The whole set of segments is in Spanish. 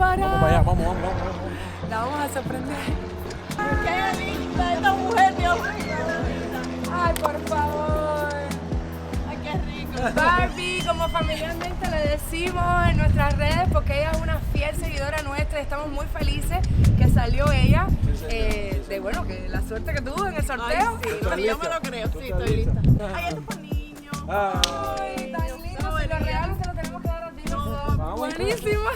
Bárbara. Vamos para allá, vamos. La vamos a sorprender. ¡Qué linda esta mujer, Dios mío! Ay, por favor. ¡Ay, qué rico! Barbie, como familiarmente le decimos en nuestras redes, porque ella es una fiel seguidora nuestra y estamos muy felices que salió ella, de bueno, que la suerte que tuvo en el sorteo. Ay, sí, pero yo me lo creo, sí, estoy lista. Ay, esto es para niños. Ay, tan lindo, si los regalos se los tenemos que dar a ti. No, Buenísima.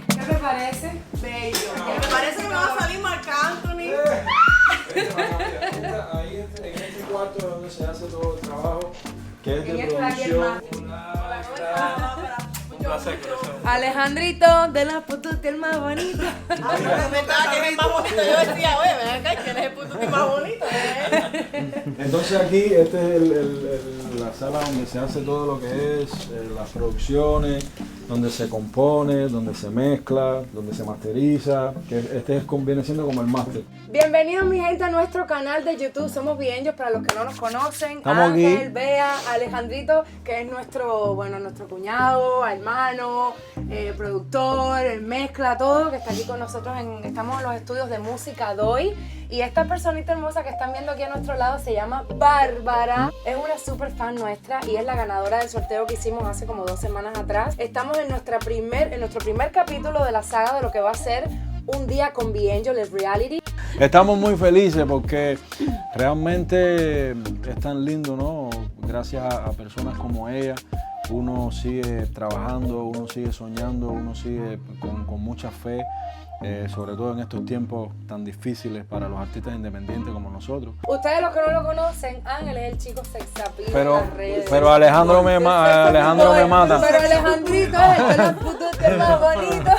¿Qué te parece? Bello. me parece que me va a salir Marc Anthony. Ahí en este cuarto es donde se hace todo el trabajo, que es de En este de aquí el producción. Un placer, Alejandrito, de la pututi el más bonito. me estaba que es el más bonito. Yo decía, oye, ven acá, ¿quién es el puto más bonito? Entonces aquí, este es la sala donde se hace todo lo que es las producciones, donde se compone, donde se mezcla, donde se masteriza, que viene siendo como el máster. Bienvenidos mi gente a nuestro canal de YouTube, somos Bienjos para los que no nos conocen. Estamos Ángel, aquí. Bea, Alejandrito, que es nuestro cuñado, hermano, productor, mezcla, todo, que está aquí con nosotros, estamos en los estudios de Música Doy. Y esta personita hermosa que están viendo aquí a nuestro lado se llama Bárbara, es una super fan nuestra y es la ganadora del sorteo que hicimos hace como 2 semanas atrás. Estamos en nuestro primer capítulo de la saga de lo que va a ser Un Día con Bienjol, el reality. Estamos muy felices porque realmente es tan lindo, ¿no? Gracias a personas como ella, uno sigue trabajando, uno sigue soñando, uno sigue con mucha fe, sobre todo en estos tiempos tan difíciles para los artistas independientes como nosotros. Ustedes los que no lo conocen, Ángel es el chico sexapil Pero, en las redes. pero Alejandro me mata. Pero Alejandrito es el de los putos el más bonito.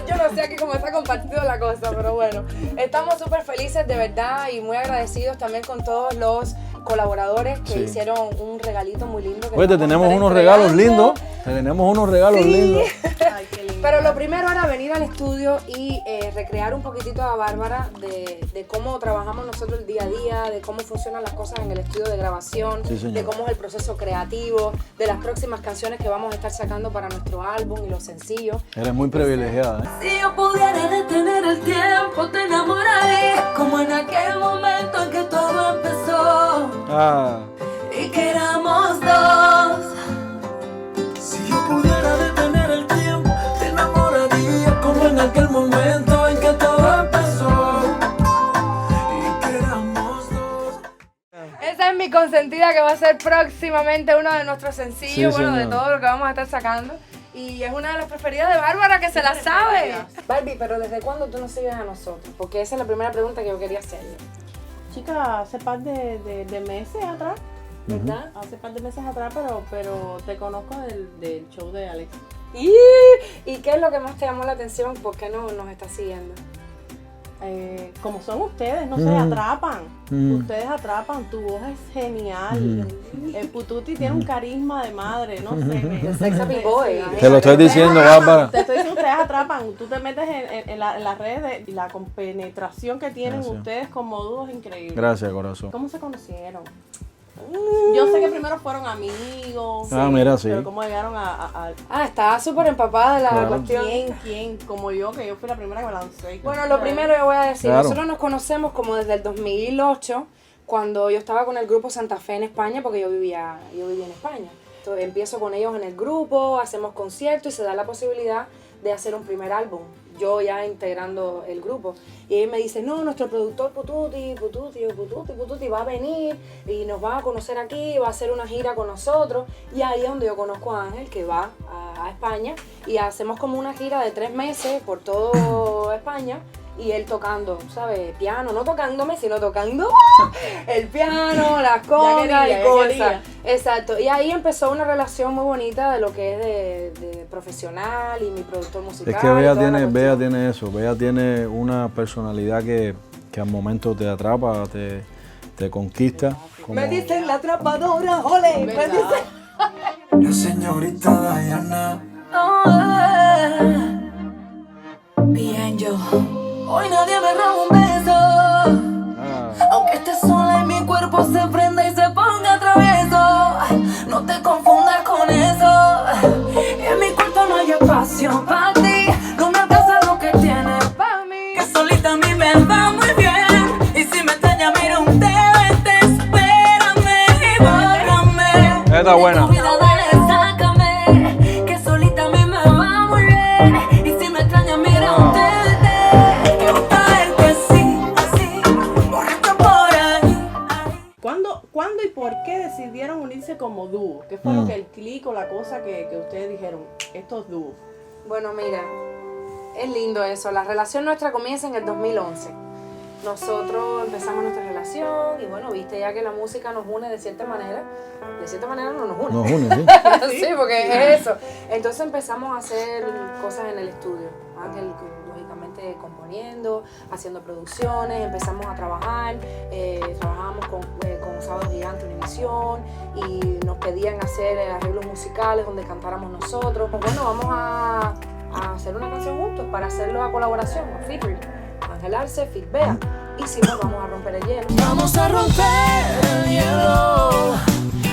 Yo no sé aquí cómo está compartido la cosa, pero bueno. Estamos súper felices de verdad y muy agradecidos también con todos los colaboradores que Sí. hicieron un regalito muy lindo. Oye, te tenemos unos regalos lindos. Te tenemos unos regalos lindos. Ay, qué lindo. Pero lo primero era venir al estudio y recrear un poquitito a Bárbara de cómo trabajamos nosotros el día a día, de cómo funcionan las cosas en el estudio de grabación, Sí, señor. de cómo es el proceso creativo, de las próximas canciones que vamos a estar sacando para nuestro álbum y los sencillos. Eres muy privilegiada, ¿eh? Si yo pudiera detener el tiempo, te enamoraría como en aquel momento en que todo empezó Ah, y que éramos dos. Si yo pudiera detener el tiempo, te enamoraría como en aquel momento en que todo empezó y que éramos dos. Esa es mi consentida que va a ser próximamente uno de nuestros sencillos, Sí, bueno, de señor. todo lo que vamos a estar sacando. Y es una de las preferidas de Bárbara que se la sabe. Barbie, pero ¿desde cuándo tú nos sigues a nosotros? Porque esa es la primera pregunta que yo quería hacerle. Chica, hace par de meses atrás, ¿Verdad? hace par de meses atrás, pero te conozco del show de Alex. ¿Y qué es lo que más te llamó la atención? ¿Por qué no nos estás siguiendo? Como son ustedes, no se atrapan. Mm. Ustedes atrapan, tu voz es genial. El Pututi tiene un carisma de madre, no sé. Sex Happy Boy. Sí. te lo estoy diciendo, Bárbara. Te estoy diciendo, ustedes atrapan. Tú te metes en las redes y la compenetración que tienen Gracias. ustedes como dúo es increíble. Gracias, corazón. ¿Cómo se conocieron? Yo sé que primero fueron amigos. Ah, mira, sí. Pero ¿cómo llegaron a Estaba súper empapada de la Claro. cuestión. quién? Como yo, que yo fui la primera que me lancé. Bueno, lo primero yo voy a decir, Claro. nosotros nos conocemos como desde el 2008, cuando yo estaba con el grupo Santa Fe en España, porque yo vivía en España. Entonces, empiezo con ellos en el grupo, hacemos conciertos y se da la posibilidad de hacer un primer álbum, yo ya integrando el grupo. Y él me dice, no, nuestro productor Pututi va a venir y nos va a conocer aquí, va a hacer una gira con nosotros. Y ahí es donde yo conozco a Ángel, que va a España, y hacemos como una gira de 3 meses por todo España. Y él tocando, ¿sabes? Piano, no tocándome, sino tocando el piano, las congas y cosas. Exacto. Y ahí empezó una relación muy bonita de lo que es de profesional y mi productor musical. Es que y Bea toda la tiene, cuestión. Bea tiene eso. Bea tiene una personalidad que al momento te atrapa, te conquista. Como- Me dicen la atrapadora, ole. Me ¿Verdad? dicen. La señorita Diana. Bien yo. Hoy nadie me roba un beso. Ah, Aunque esté sola y mi cuerpo se prenda y se ponga travieso. la cosa que ustedes dijeron, estos dúos? Bueno, mira, es lindo eso. La relación nuestra comienza en el 2011. Nosotros empezamos nuestra relación y bueno, viste ya que la música nos une de cierta manera. De cierta manera no nos une. Nos une, sí. Sí, porque es eso. Entonces empezamos a hacer cosas en el estudio. Ángel, lógicamente, componiendo, haciendo producciones, empezamos a trabajar. Trabajábamos con Sábado Gigante Univisión y nos pedían hacer arreglos musicales donde cantáramos nosotros. Pues bueno, vamos a hacer una canción juntos para hacerlo a colaboración, a featuring. Ángel Arce, Fit Bea. Hicimos Vamos a romper el hielo. Vamos a romper el hielo.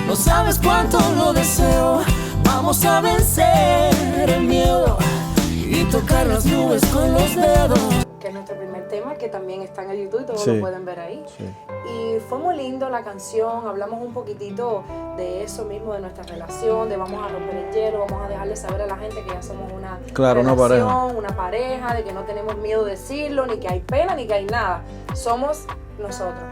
No sabes cuánto lo deseo. Vamos a vencer el miedo y tocar las nubes con los dedos. Que es nuestro primer tema, que también está en el YouTube y todos Sí. lo pueden ver ahí. Sí. Y fue muy lindo la canción, hablamos un poquitito de eso mismo, de nuestra relación, de vamos a romper el hielo, vamos a dejarle saber a la gente que ya somos una Claro, una relación, una pareja, de que no tenemos miedo de decirlo, ni que hay pena, ni que hay nada. Somos nosotros.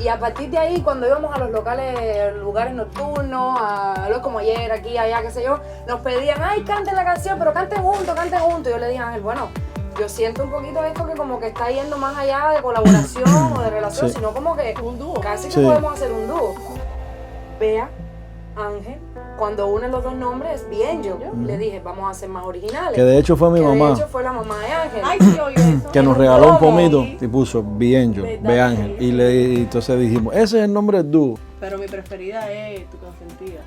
Y a partir de ahí, cuando íbamos a los lugares nocturnos, a lo como ayer, aquí, allá, qué sé yo, nos pedían, ay, canten la canción, pero canten juntos, canten juntos. Y yo le dije a Ángel, bueno, yo siento un poquito esto que como que está yendo más allá de colaboración o de relación, Sí. sino como que Un dúo. casi que Sí. podemos hacer un dúo. Bea, Ángel, cuando unen los dos nombres, bien yo. Le dije, vamos a hacer más originales. Que de hecho fue mi Que mamá. de hecho fue la mamá de Ángel. Ay, sí, oye eso. Que nos Era regaló un promo. pomito y puso bien yo, ¿Verdad? Be Ángel. Y entonces dijimos, ese es el nombre del dúo. Pero mi preferida es Tu Consentida.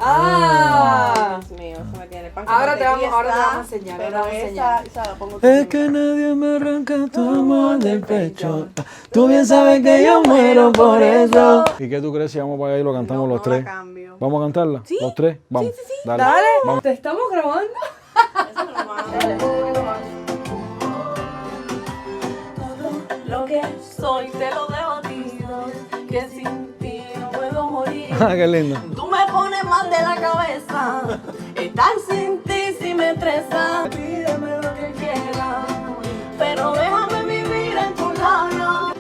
¡Ah! Dios mío, eso me tiene pan. Ahora con te vamos- mantequilla ahora te está, vamos a enseñar, Pero ahora vamos a esa la pongo Es también. que nadie me arranca tu amor del pecho. Tú bien sabes que yo muero por eso. ¿Y qué tú crees si vamos para allá y lo cantamos No, los no la tres? cambio. ¿Vamos a cantarla? Sí. ¿Los tres? Vamos. Sí. Dale. Vamos. ¿Te estamos grabando? Eso me lo mando. Lo que soy te lo debo a ti, que sin ti no puedo morir. Ah, qué lindo. Tú me pones mal de la cabeza, estar sin ti si me estresa. Pídeme lo que quieras, pero déjame vivir en tu labio.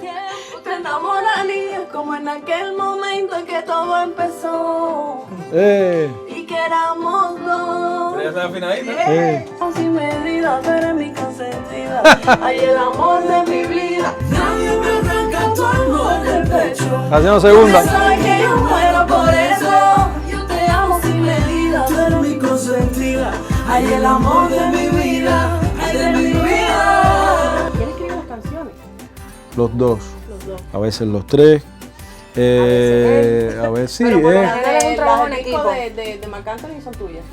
Te enamorarías como en aquel momento en que todo empezó y que éramos dos. Sin medida, tú eres mi consentida. Ay, el amor de mi vida. Nadie me arranca tu amor del pecho. Haciendo segunda. Sabes que yo muero por eso. Yo te amo sin medida. Tú eres mi consentida. Ay, el amor de mi vida. Ay, de mi vida. ¿Quién escribe las canciones? Los dos. Los dos. A veces los tres. A ver, sí. Pero por lo general Las es un trabajo en del disco equipo. de Marc Anthony son tuyas.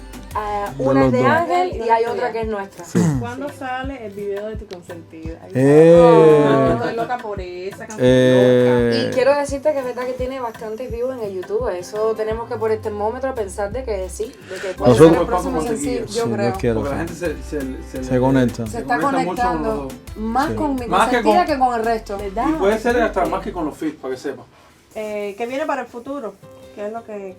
Una es los de dos. Ángel y hay otra que es nuestra. ¿Cuándo sale el video de Tu Consentida? Ay, estoy loca por esa canción. Eh, Y quiero decirte que es verdad que tiene bastantes views en el YouTube. Eso tenemos que por el termómetro pensar de que sí, de que puede ser Nosotros- el próximo sencillo, yo sí, creo. Dios quiera, Porque la sí. gente Se conecta. Se está conecta mucho con conectando los dos. más Sí. con mi Más que consentida con- que con el resto. ¿Verdad? Y puede ser hasta más que con los feats, para que sepa. ¿Qué viene para el futuro? ¿Qué es lo que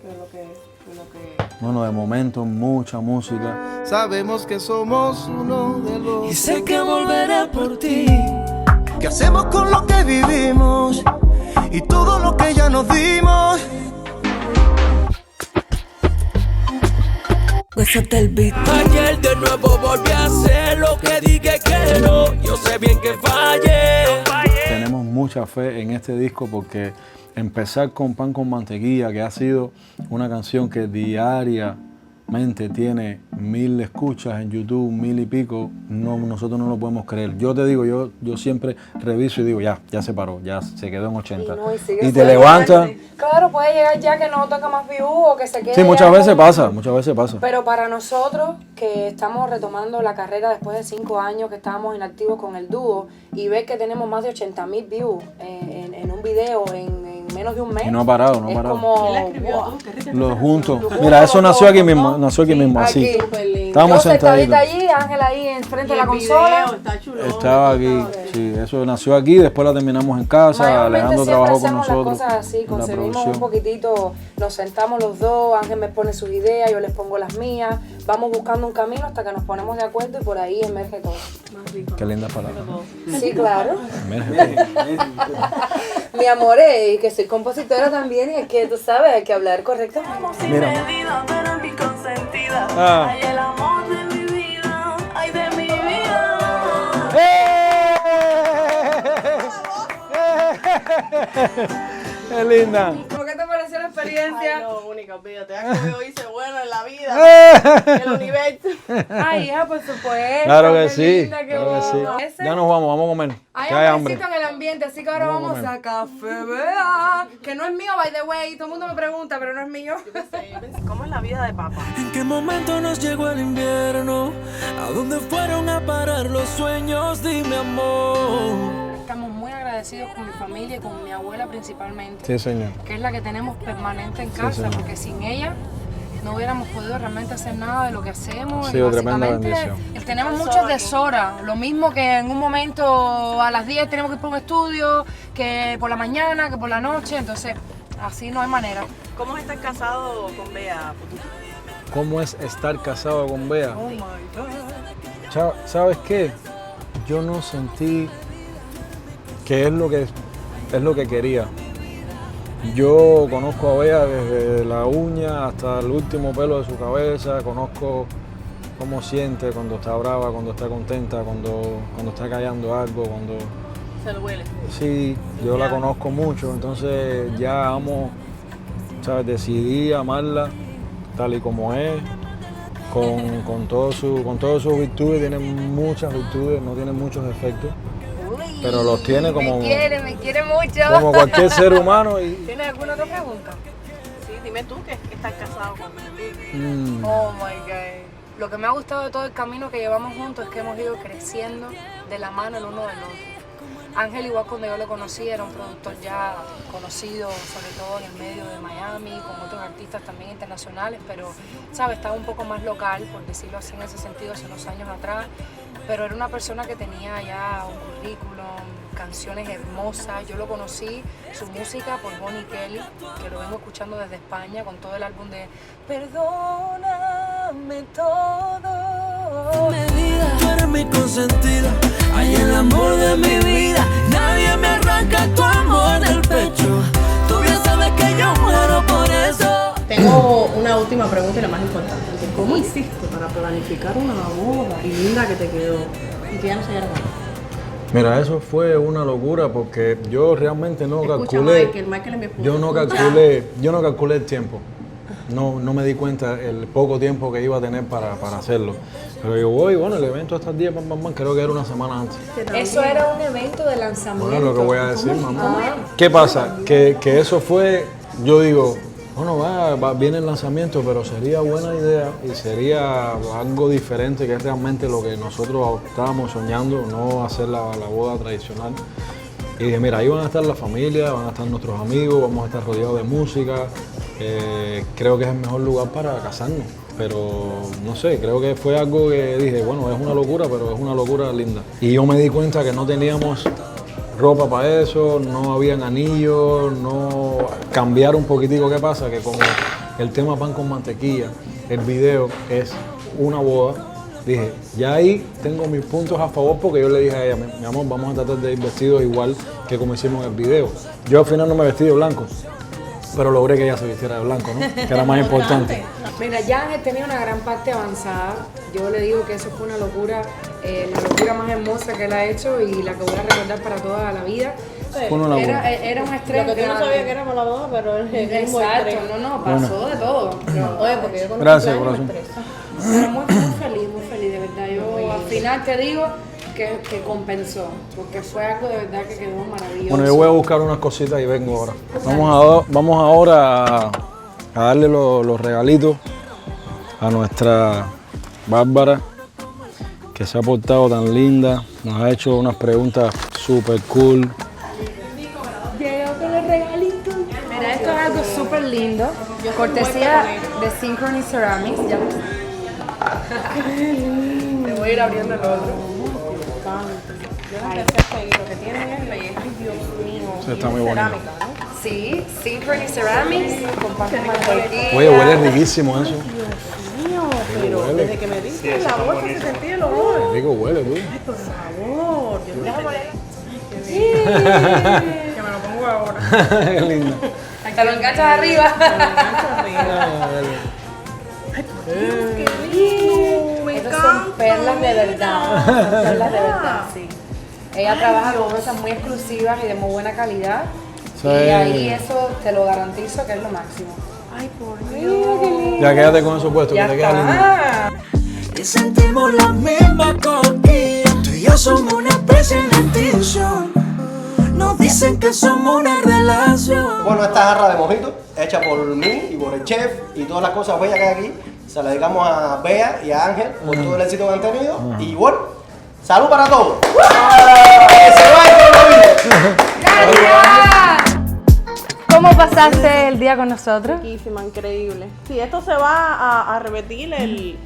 Bueno, de momento mucha música. Sabemos que somos uno de los Y sé que volveré por ti. que hacemos con lo que vivimos y todo lo que ya nos dimos. Gózate el beat. Ayer de nuevo volví a hacer lo que dije que no. Yo sé bien que fallé. Tenemos mucha fe en este disco porque empezar con Pan con Mantequilla, que ha sido una canción que diariamente tiene 1000 escuchas en YouTube, 1000 y pico, nosotros no lo podemos creer. Yo te digo, yo siempre reviso y digo, ya se paró, ya se quedó en 80. no, y sigue Y te siendo levantas. Claro, puede llegar ya que no toca más views o que se quede. Sí, muchas ya veces con- pasa. Pero para nosotros, que estamos retomando la carrera después de 5 años que estábamos inactivos con el dúo y ver que tenemos más de 80,000 views en un video en menos de un mes. Y no ha parado, no ha es parado. como, ¿Quién la escribió? wow. Qué rica Los esa juntos. canción. Mira, eso nació aquí ¿no? mismo, así. Aquí. Súper lindo. Estábamos Yo sentadita sentaditos. allí, Ángel ahí enfrente Y de la el consola. video está chulo. Estaba aquí, sí, eso nació aquí, después la terminamos en casa, Mayormente Alejandro siempre trabajó con hacemos nosotros. las cosas así, en la concebimos un producción. poquitito, nos sentamos los dos, Ángel me pone sus ideas, yo les pongo las mías, vamos buscando un camino hasta que nos ponemos de acuerdo y por ahí emerge todo. Más rico. Qué lindas palabras. Sí, claro. Emerge. Mi amor, y que soy compositora también y es que tú sabes, hay que hablar correctamente. Mira. Medida, tú eres mi consentida. vida. Ah. Ay, el amor de mi vida. Ay, de mi vida. ¡Qué linda! ¿Cómo que te pareció la experiencia? Ay, no, única, olvídate. Ya que yo hice bueno en la vida. El universo. Ay, hija, por supuesto. Claro que qué sí, linda, qué claro que sí. boba. Ese- Ya nos vamos a comer. Hay Que hay hambre. hambrecito en el ambiente, así que ahora Vamos a vamos comer. a Café Bea, que no es mío, by the way. Todo el mundo me pregunta, pero no es mío. ¿Cómo es la vida de papá? ¿En qué momento nos llegó el invierno? ¿A dónde fueron a parar los sueños? Dime, amor. Estamos muy agradecidos con mi familia y con mi abuela principalmente, Sí, señor. que es la que tenemos permanente en casa, señor. porque sin ella no hubiéramos podido realmente hacer nada de lo que hacemos. Sí, y tremenda básicamente bendición. tenemos muchas deshoras, lo mismo que en un momento a las 10 tenemos que ir por un estudio, que por la mañana, que por la noche, entonces así no hay manera. ¿Cómo es estar casado con Bea? ¿Cómo es estar casado con Bea? Oh my God. ¿Sabes qué? Yo no sentí que es lo que quería. Yo conozco a Bea desde la uña hasta el último pelo de su cabeza, conozco cómo siente cuando está brava, cuando está contenta, cuando está callando algo, cuando... Se lo huele. Sí, yo la conozco mucho, entonces ya amo, ¿sabes? Decidí amarla tal y como es, con todas sus virtudes, tiene muchas virtudes, no tiene muchos defectos, pero los tiene como, me quiere mucho. como cualquier ser humano y... ¿Tienes alguna otra pregunta? Sí, dime tú que estás casado con mm, Oh my God. Lo que me ha gustado de todo el camino que llevamos juntos es que hemos ido creciendo de la mano el uno del otro. Ángel, igual cuando yo lo conocí, era un productor ya conocido, sobre todo en el medio de Miami, con otros artistas también internacionales, pero, ¿sabes? Estaba un poco más local, por decirlo así en ese sentido, hace unos años atrás. Pero era una persona que tenía ya un currículum, canciones hermosas. Yo lo conocí, su música, por Bonnie Kelly, que lo vengo escuchando desde España, con todo el álbum de Perdóname todo. Tú eres mi consentida, ay, el amor de mi vida. Nadie me arranca tu amor del pecho. Tú bien sabes que yo muero por eso. Tengo una última pregunta y la más importante. ¿Cómo hiciste para planificar una boda y linda que te quedó y que ya no se grabó? Mira, eso fue una locura porque yo realmente no Escucha, calculé... Michael es mi esposo. Yo no calculé el tiempo. No me di cuenta el poco tiempo que iba a tener para hacerlo. Pero yo voy, bueno, el evento hasta el día, creo que era una semana antes. Eso era un evento de lanzamiento. Bueno, lo que voy a decir, mamá. ¿Qué pasa? Que eso fue, yo digo, bueno, viene el lanzamiento, pero sería buena idea y sería algo diferente, que es realmente lo que nosotros estábamos soñando, no hacer la boda tradicional. Y dije, mira, ahí van a estar la familia, van a estar nuestros amigos, vamos a estar rodeados de música. Creo que es el mejor lugar para casarnos. Pero no sé, creo que fue algo que dije, bueno, es una locura, pero es una locura linda. Y yo me di cuenta que no teníamos ropa para eso, no habían anillos, no... Cambiar un poquitico, ¿qué pasa? Que como el tema pan con mantequilla, el video es una boda, dije, ya ahí tengo mis puntos a favor porque yo le dije a ella, mi amor, vamos a tratar de ir vestidos igual que como hicimos en el video. Yo al final no me vestí de blanco, pero logré que ella se vistiera de blanco, ¿no? Que era más importante. Mira, ya Ángel tenía una gran parte avanzada. Yo le digo que eso fue una locura, la locura más hermosa que él ha hecho y la que voy a recordar para toda la vida. Fue una locura. Era un estrés. Lo que tú no grande. sabías que era por la boda, pero es un buen Exacto, estrés. no, pasó de todo. Pero, Oye, porque yo con Gracias, los corazón. cumpleaños me estreso. pero muy feliz, de verdad. Yo al final te digo que compensó, porque fue algo de verdad que quedó maravilloso. Bueno, yo voy a buscar unas cositas y vengo ahora. Vamos ahora a darle los regalitos a nuestra Bárbara, que se ha portado tan linda, nos ha hecho unas preguntas súper cool. Llegó con los regalitos. Mira, esto es algo súper lindo. Cortesía de Synchrony Ceramics. Ya. Te voy a ir abriendo el otro. Yo no empecé y lo que tienen es belleza. Ay, Dios mío. Sí, está muy bonito. Cerámica, ¿no? Sí, Synchrony Ceramics con pan con mantequilla. Oye, huele riquísimo eso. Mío, pero huele. desde que me diste la bolsa se sentía el olor. Qué rico huele, tú. Por favor, que me lo pongo ahora. Qué lindo. Te lo enganchas arriba. Me engancho arriba. Ah, dale. Ay, por Estas son perlas de verdad. Son perlas de verdad, sí. Ella trabaja con cosas muy exclusivas y de muy buena calidad. Sí. Y ahí eso te lo garantizo que es lo máximo. Ay, por Dios. Ya quédate con eso puesto, Ya que te queda lindo. está. Y sentimos la misma cosquilla. Tú y yo somos una especie de extinción. Nos dicen que somos una relación. Bueno, esta jarra de mojito, hecha por mí y por el chef y todas las cosas bellas que hay aquí, se la dedicamos a Bea y a Ángel por todo el éxito que han tenido. Y bueno, salud para todos. ¡Que se vaya con ¿Cómo pasaste el día con nosotros? Riquísima, increíble. Si esto se va a repetir, de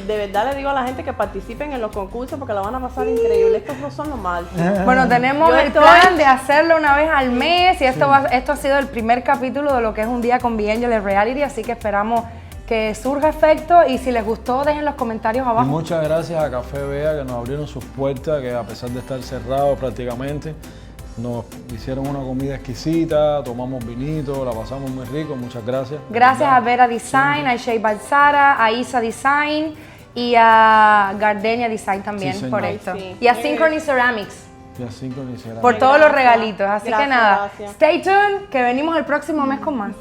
verdad le digo a la gente que participen en los concursos porque la van a pasar increíble. Estos no son los mal. Bueno, tenemos Yo el estoy- plan de hacerlo una vez al mes y esto ha sido el primer capítulo de lo que es Un Día con B-Angel de reality, así que esperamos que surja efecto y si les gustó dejen los comentarios Y abajo. muchas gracias a Café Bea que nos abrieron sus puertas, que a pesar de estar cerrados prácticamente, nos hicieron una comida exquisita, tomamos vinito, la pasamos muy rico, muchas gracias. Gracias a Vera Design, a Shea Balsara, a Isa Design y a Gardenia Design también Sí, por señor. esto. Sí. Y a Synchrony Ceramics Y así con Isera. por todos los Gracias. regalitos. Así que Gracias, nada, gracias. stay tuned que venimos el próximo mes con más.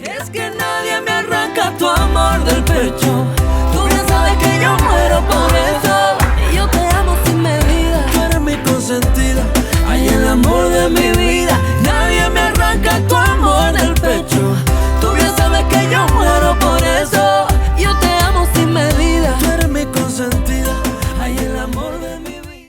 Es que nadie me arranca tu amor del pecho. Tú bien sabes que yo muero por eso. Y yo te amo sin medida. Tú eres mi consentida. Ay, el amor de mi vida.